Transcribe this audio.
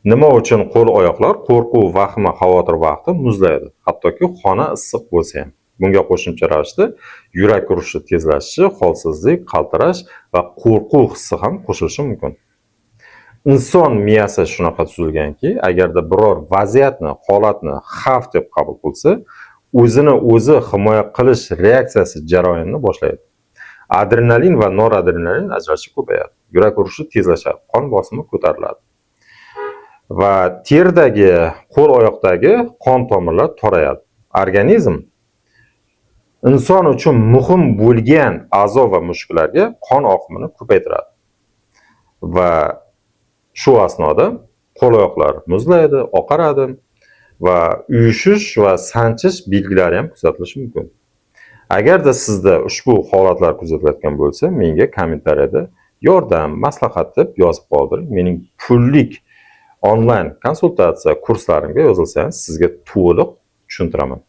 Nima uchun qo'l-oyoqlar qo'rquv, vahima, xavotir vaqti muzlaydi, hattoki xona issiq bo'lsa ham? Bunga qo'shimcha ravishda yurak urishi tezlashishi, holsizlik, qaltirash va qo'rquv hissi ham qo'shilishi mumkin. Inson miyasi shunaqa tuzilganki, agarda biror vaziyatni, holatni xavf deb qabul qilsa, o'zini o'zi himoya qilish reaksiyasi jarayonini boshlaydi. Adrenalin va noradrenalin ajralishi ko'payadi. Yurak urishi tezlashadi, qon bosimi ko'tariladi. Va teridagi, qo'l-oyoqdagi qon tomirlar torayadi. Organizm inson uchun muhim bo'lgan a'zo va mushaklarga qon oqimini ko'paytiradi. Va shu asnoda qo'l-oyoqlar muzlaydi, oqaradi va uyushish va sanchish belgilari ham kuzatilishi mumkin. Agarda sizda ushbu holatlar kuzatilayotgan bo'lsa, menga kommentariyada yordam, maslahat deb yozib qoldiring. Mening pullik onlayn konsultatsiya kurslarimga yozilsangiz, sizga to'liq tushuntiraman.